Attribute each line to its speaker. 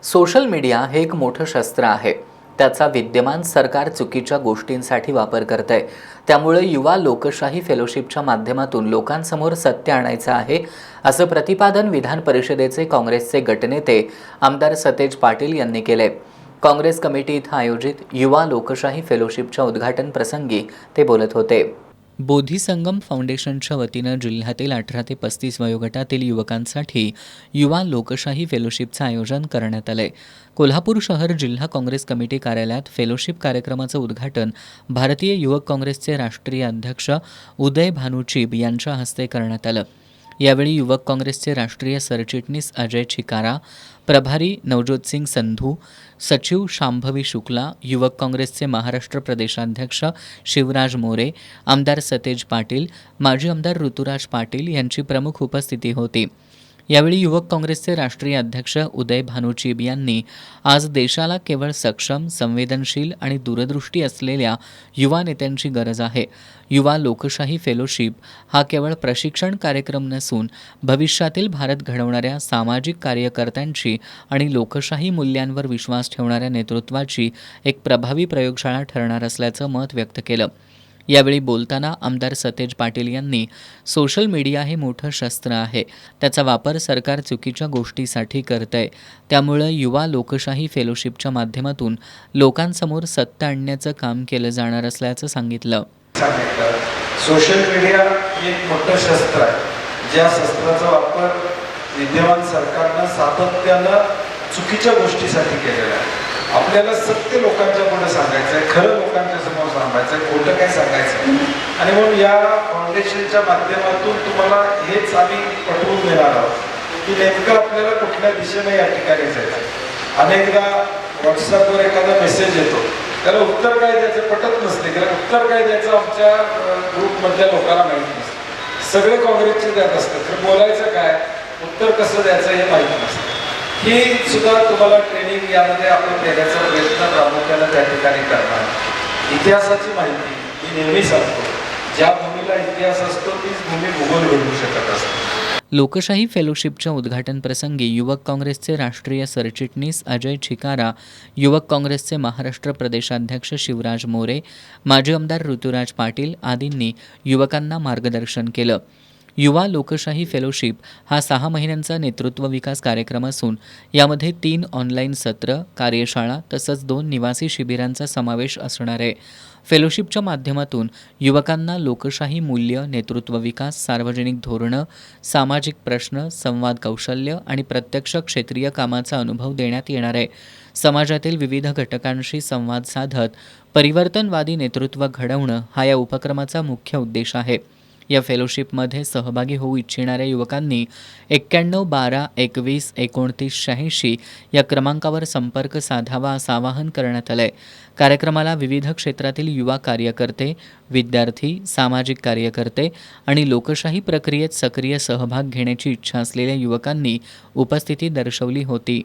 Speaker 1: Social media हे एक मोठं शस्त्र आहे. त्याचा विद्यमान सरकार चुकीच्या गोष्टींसाठी वापर करतंय. त्यामुळे युवा लोकशाही फेलोशिपच्या माध्यमातून लोकांसमोर सत्य आणायचं आहे, असं प्रतिपादन विधान परिषदेचे काँग्रेसचे गटनेते आमदार सतेज पाटील यांनी केले. काँग्रेस कमिटी इथं आयोजित युवा लोकशाही फेलोशिपच्या उद्घाटन प्रसंगी ते बोलत होते. बोधिसंगम फाउंडेशनच्या वतीनं जिल्ह्यातील 18 ते 35 वयोगटातील युवकांसाठी युवा लोकशाही फेलोशिपचं आयोजन करण्यात आलंय. कोल्हापूर शहर जिल्हा काँग्रेस कमिटी कार्यालयात फेलोशिप कार्यक्रमाचं उद्घाटन भारतीय युवक काँग्रेसचे राष्ट्रीय अध्यक्ष उदय भानुचिब यांच्या हस्ते करण्यात आलं. यावेळी युवक काँग्रेसचे राष्ट्रीय सरचिटणीस अजय छिकारा, प्रभारी नवज्योतसिंग संधू, सचिव शांभवी शुक्ला, युवक काँग्रेसचे महाराष्ट्र प्रदेशाध्यक्ष शिवराज मोरे, आमदार सतेज पाटील, माजी आमदार ऋतुराज पाटील यांची प्रमुख उपस्थिती होती. यावेळी युवक काँग्रेसचे राष्ट्रीय अध्यक्ष उदय भानुचिब यांनी आज देशाला केवळ सक्षम, संवेदनशील आणि दूरदृष्टी असलेल्या युवा नेत्यांची गरज आहे. युवा लोकशाही फेलोशिप हा केवळ प्रशिक्षण कार्यक्रम नसून भविष्यातील भारत घडवणाऱ्या सामाजिक कार्यकर्त्यांची आणि लोकशाही मूल्यांवर विश्वास ठेवणाऱ्या नेतृत्वाची एक प्रभावी प्रयोगशाळा ठरणार असल्याचं मत व्यक्त केलं. यावेळी बोलताना आमदार सतेज पाटील यांनी सोशल मीडिया हे मोठं शस्त्र आहे. त्याचा वापर सरकार चुकीच्या गोष्टीसाठी करतंय. त्यामुळे युवा लोकशाही फेलोशिपच्या माध्यमातून लोकांसमोर सत्य आणण्याचं काम केलं जाणार असल्याचं सांगितलं.
Speaker 2: सोशल मीडिया हे एक मोठं शस्त्र आहे. ज्या शस्त्राचा वापर विद्यमान सरकारनं सातत्यानं चुकीच्या गोष्टीसाठी केलेला आहे. आपल्याला सत्य लोकांच्या पुढे सांगायचं आहे, खरं लोकांच्या समोर सांगायचं आहे, खोटं काय सांगायचं. आणि म्हणून या फाउंडेशनच्या माध्यमातून तुम्हाला हेच आम्ही पटवून देणार आहोत की नेमकं आपल्याला कुठल्या दिशेने या ठिकाणी जायचं. अनेकदा व्हॉट्सअपवर एखादा मेसेज येतो, त्याला उत्तर काय द्यायचं पटत नसते, कारण उत्तर काय द्यायचं आमच्या ग्रुपमधल्या लोकांना माहीत नसतं. सगळे काँग्रेसचे द्यात असतात, तर बोलायचं काय, उत्तर कसं द्यायचं हे माहीत नसतं. ही सुद्धा तुम्हाला ट्रेनिंग यामध्ये आपण देण्याचा प्रयत्न प्रामुख्याने त्या ठिकाणी करणार. इतिहासाची माहिती मी नेहमी सांगतो, ज्या भूमीला इतिहास असतो तीच भूमी भूगोल घडवू शकत असते.
Speaker 1: लोकशाही फेलोशिपच्या उद्घाटन प्रसंगी युवक काँग्रेसचे राष्ट्रीय सरचिटणीस अजय छिकारा, युवक काँग्रेसचे महाराष्ट्र प्रदेशाध्यक्ष शिवराज मोरे, माजी आमदार ऋतुराज पाटील आदींनी युवकांना मार्गदर्शन केलं. युवा लोकशाही फेलोशिप हा 6 महिन्यांचा नेतृत्व विकास कार्यक्रम असून यामध्ये 3 ऑनलाईन सत्र, कार्यशाळा तसंच 2 निवासी शिबिरांचा समावेश असणार आहे. फेलोशिपच्या माध्यमातून युवकांना लोकशाही मूल्य, नेतृत्व विकास, सार्वजनिक धोरणं, सामाजिक प्रश्न, संवाद कौशल्य आणि प्रत्यक्ष क्षेत्रीय कामाचा अनुभव देण्यात येणार आहे. समाजातील विविध घटकांशी संवाद साधत परिवर्तनवादी नेतृत्व घडवणं हा या उपक्रमाचा मुख्य उद्देश आहे. या फेलोशिपमध्ये सहभागी होऊ इच्छिणाऱ्या युवकांनी 91 12 21 29 86 या क्रमांकावर संपर्क साधावा असं आवाहन करण्यात आलंय. कार्यक्रमाला विविध क्षेत्रातील युवा कार्यकर्ते, विद्यार्थी, सामाजिक कार्यकर्ते आणि लोकशाही प्रक्रियेत सक्रिय सहभाग घेण्याची इच्छा असलेल्या युवकांनी उपस्थिती दर्शवली होती.